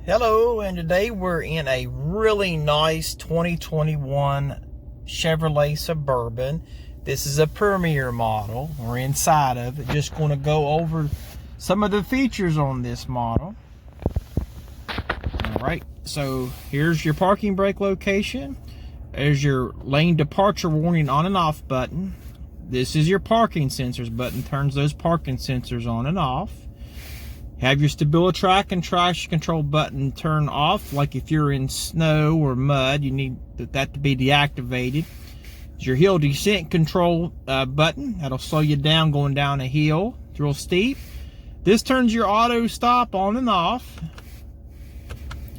Hello, and today we're in a really nice 2021 Chevrolet Suburban. This is a Premiere model. We're inside of it. Just going to go over some of the features on this model. Alright, so here's your parking brake location. There's your lane departure warning on and off button. This is your parking sensors button. Turns those parking sensors on and off. Have your StabiliTrak and traction control button turn off, like if you're in snow or mud, you need that to be deactivated. There's your hill descent control button. That'll slow you down going down a hill. It's real steep. This turns your auto stop on and off.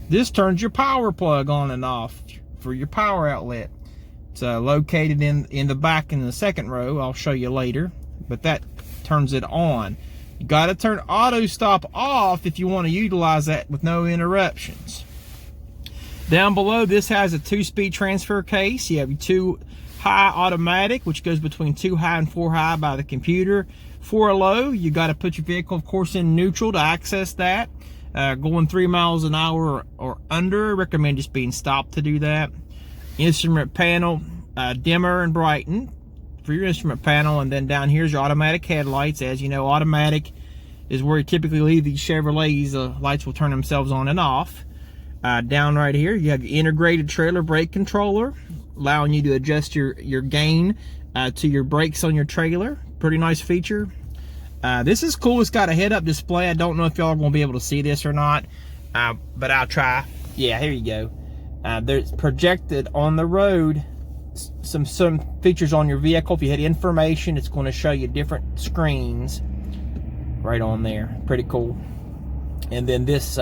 This turns your power plug on and off for your power outlet. It's located in the back in the second row. I'll show you later, but that turns it on. You got to turn auto stop off if you want to utilize that with no interruptions. Down below, this has a 2-speed transfer case. You have your 2 high automatic, which goes between 2 high and 4 high by the computer. 4 low, you got to put your vehicle, of course, in neutral to access that. Going 3 miles an hour or under, I recommend just being stopped to do that. Instrument panel, dimmer and brighten for your instrument panel, and then down here's your automatic headlights. As you know, automatic is where you typically leave these Chevrolets. The lights will turn themselves on and off. Down right here, you have your integrated trailer brake controller, allowing you to adjust your gain to your brakes on your trailer. Pretty nice feature. This is cool. It's got a head-up display. I don't know if y'all are going to be able to see this or not, but I'll try. Yeah, here you go. There's projected on the road some features on your vehicle. If you hit information, it's going to show you different screens right on there. Pretty cool. And then this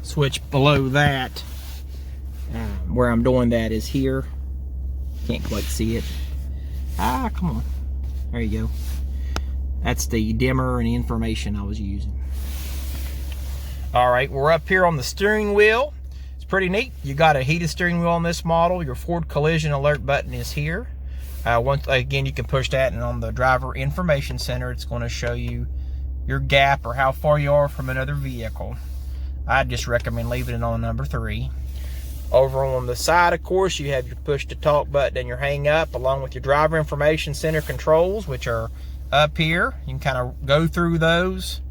switch below that, where I'm doing that, is here. Can't quite see it. Come on. There you go. That's the dimmer and the information I was using. All right, we're up here on the steering wheel. Pretty neat. You got a heated steering wheel on this model. Your forward collision alert button is here. Once again, you can push that, and on the driver information center, it's going to show you your gap or how far you are from another vehicle. I just recommend leaving it on number 3. Over on the side, of course, you have your push to talk button and your hang up, along with your driver information center controls, which are up here. You can kind of go through those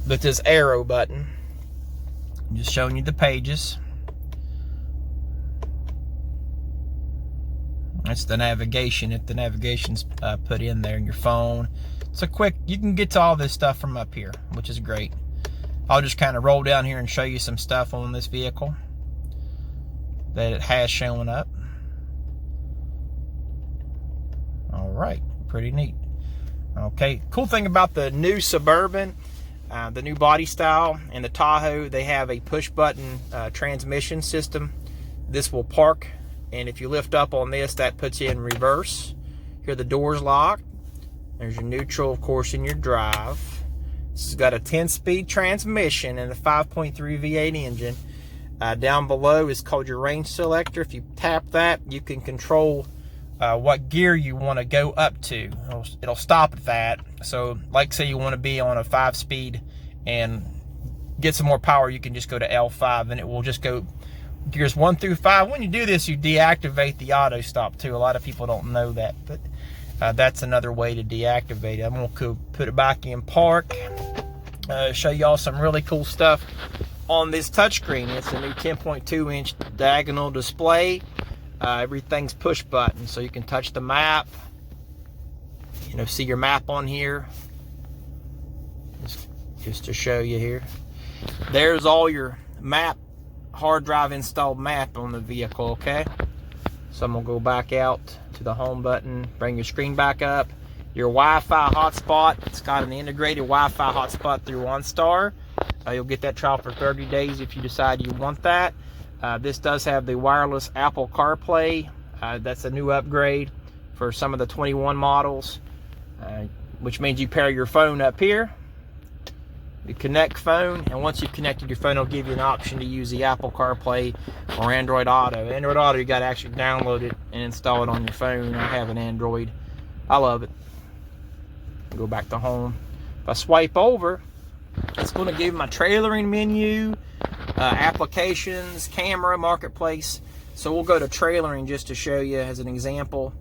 with this arrow button. Just showing you the pages. That's the navigation, if the navigation's put in there in your phone. It's a quick, you can get to all this stuff from up here, which is great. I'll just kind of roll down here and show you some stuff on this vehicle that it has showing up. All right, pretty neat. Okay, cool thing about the new Suburban, the new body style, and the Tahoe, they have a push button transmission system. This will park, and if you lift up on this, that puts you in reverse. Here the door's locked. There's your neutral, of course, in your drive. This has got a 10-speed transmission and a 5.3 V8 engine. Down below is called your range selector. If you tap that, you can control what gear you want to go up to. It'll stop at that. So like say you want to be on a 5-speed and get some more power, you can just go to L5 and it will just go gears 1 through 5. When you do this, you deactivate the auto stop too. A lot of people don't know that, but that's another way to deactivate it. I'm going to put it back in park, show y'all some really cool stuff on this touchscreen. It's a new 10.2 inch diagonal display. Everything's push button, so you can touch the map, see your map on here. Just to show you here, there's all your map, hard drive installed map on the vehicle. Okay, so I'm gonna go back out to the home button, bring your screen back up. Your Wi-Fi hotspot, it's got an integrated Wi-Fi hotspot through OnStar. You'll get that trial for 30 days if you decide you want that. This does have the wireless Apple CarPlay. That's a new upgrade for some of the 21 models, which means you pair your phone up here. You connect phone, and once you've connected your phone, it'll give you an option to use the Apple CarPlay or Android Auto. Android Auto, you got to actually download it and install it on your phone. I have an Android. I love it. Go back to home. If I swipe over, It's going to give my trailering menu, applications, camera, marketplace. So we'll go to trailering just to show you as an example.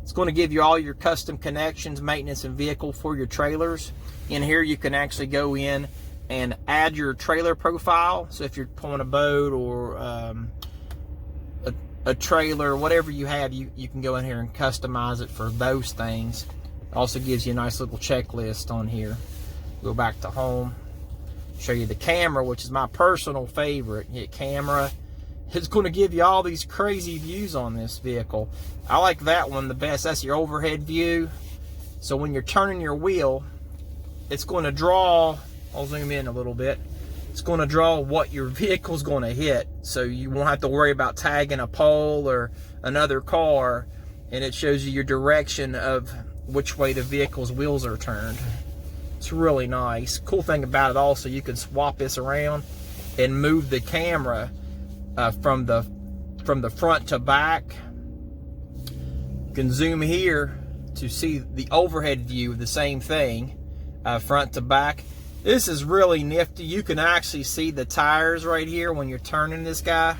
It's going to give you all your custom connections, maintenance, and vehicle for your trailers. In here you can actually go in and add your trailer profile. So if you're pulling a boat or a trailer, whatever you have, you can go in here and customize it for those things. It also gives you a nice little checklist on here. Go back to home, show you the camera, which is my personal favorite. Hit camera. It's going to give you all these crazy views on this vehicle. I like that one the best. That's your overhead view. So when you're turning your wheel, it's going to draw, I'll zoom in a little bit, it's going to draw what your vehicle's going to hit. So you won't have to worry about tagging a pole or another car, and it shows you your direction of which way the vehicle's wheels are turned. It's really nice. Cool thing about it also, you can swap this around and move the camera from the front to back. You can zoom here to see the overhead view of the same thing, front to back. This is really nifty. You can actually see the tires right here when you're turning this guy.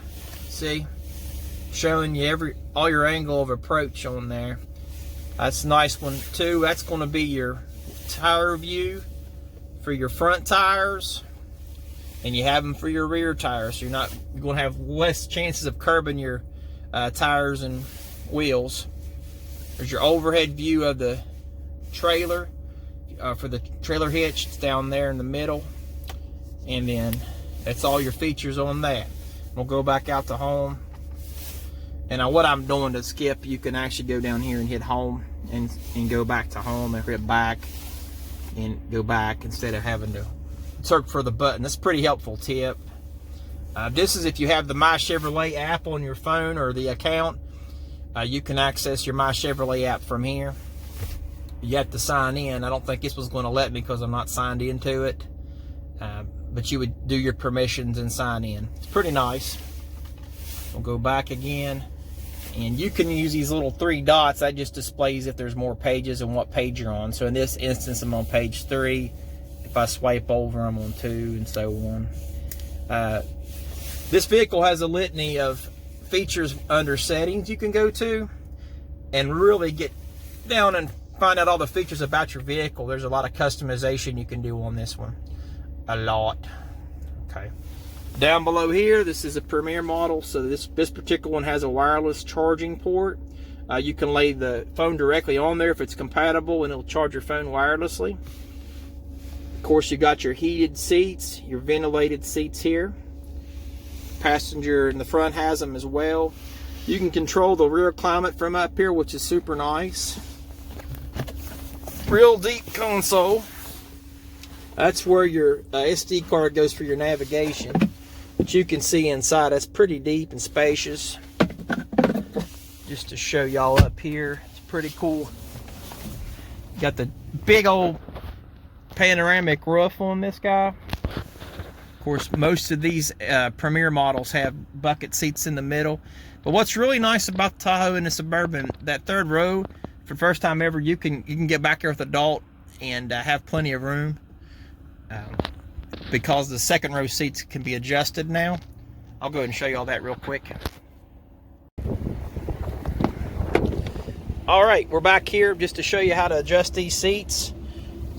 See, showing you all your angle of approach on there. That's a nice one too. That's going to be your tire view for your front tires, and you have them for your rear tires, so you're going to have less chances of curbing your tires and wheels. There's your overhead view of the trailer for the trailer hitch. It's down there in the middle, and then that's all your features on that. We'll go back out to home, and now what I'm doing to skip, you can actually go down here and hit home and go back to home, and hit back and go back instead of having to search for the button. That's a pretty helpful tip. This is if you have the My Chevrolet app on your phone or the account. You can access your My Chevrolet app from here. You have to sign in. I don't think this was going to let me because I'm not signed into it. But you would do your permissions and sign in. It's pretty nice. We'll go back again. And you can use these little 3 dots. That just displays if there's more pages and what page you're on. So in this instance, I'm on page 3. If I swipe over, I'm on 2, and so on. This vehicle has a litany of features under settings you can go to and really get down and find out all the features about your vehicle. There's a lot of customization you can do on this one. A lot. Okay. Down below here, this is a Premiere model, so this particular one has a wireless charging port. You can lay the phone directly on there if it's compatible, and it'll charge your phone wirelessly. Of course, you got your heated seats, your ventilated seats here. Passenger in the front has them as well. You can control the rear climate from up here, which is super nice. Real deep console. That's where your SD card goes for your navigation. But you can see inside, that's pretty deep and spacious. Just to show y'all up here, it's pretty cool. Got the big old panoramic roof on this guy. Of course, most of these Premiere models have bucket seats in the middle. But what's really nice about the Tahoe and the Suburban, that third row, for the first time ever, you can get back here with adult and have plenty of room. Because the second row seats can be adjusted now. I'll go ahead and show you all that real quick. Alright, we're back here just to show you how to adjust these seats.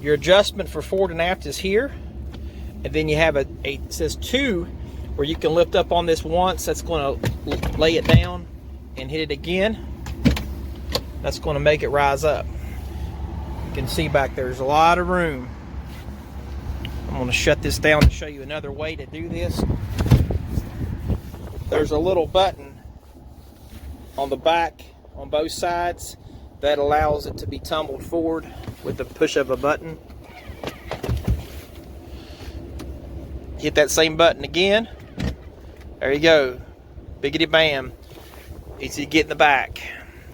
Your adjustment for forward and aft is here. And then you have it says 2, where you can lift up on this once. That's going to lay it down and hit it again. That's going to make it rise up. You can see back there's a lot of room. I'm going to shut this down to show you another way to do this. There's a little button on the back on both sides that allows it to be tumbled forward with the push of a button. Hit that same button again. There you go. Biggity bam. Easy to get in the back.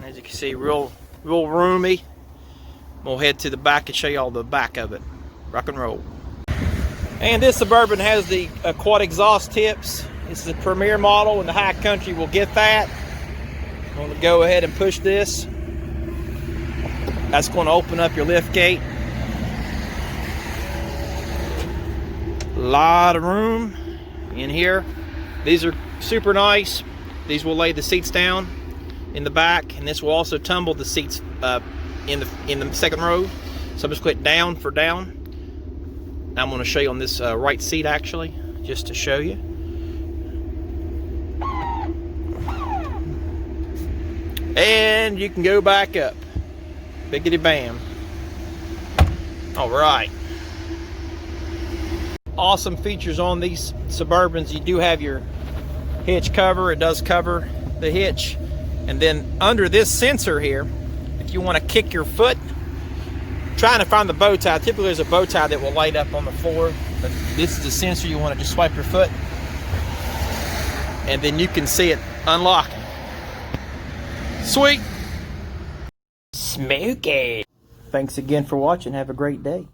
As you can see, real roomy. We'll head to the back and show you all the back of it. Rock and roll. And this Suburban has the quad exhaust tips. This is a Premiere model, and the high country will get that. I'm going to go ahead and push this. That's going to open up your lift gate. Lot of room in here. These are super nice. These will lay the seats down in the back, and this will also tumble the seats in the second row. So I'm just click down for down. Now I'm going to show you on this right seat, actually, just to show you. And you can go back up. Biggity bam. All right. Awesome features on these Suburbans. You do have your hitch cover. It does cover the hitch. And then under this sensor here, if you want to kick your foot, trying to find the bow tie. Typically there's a bow tie that will light up on the floor, but this is the sensor. You want to just swipe your foot, and then you can see it unlocking. Sweet. Smoky. Thanks again for watching. Have a great day.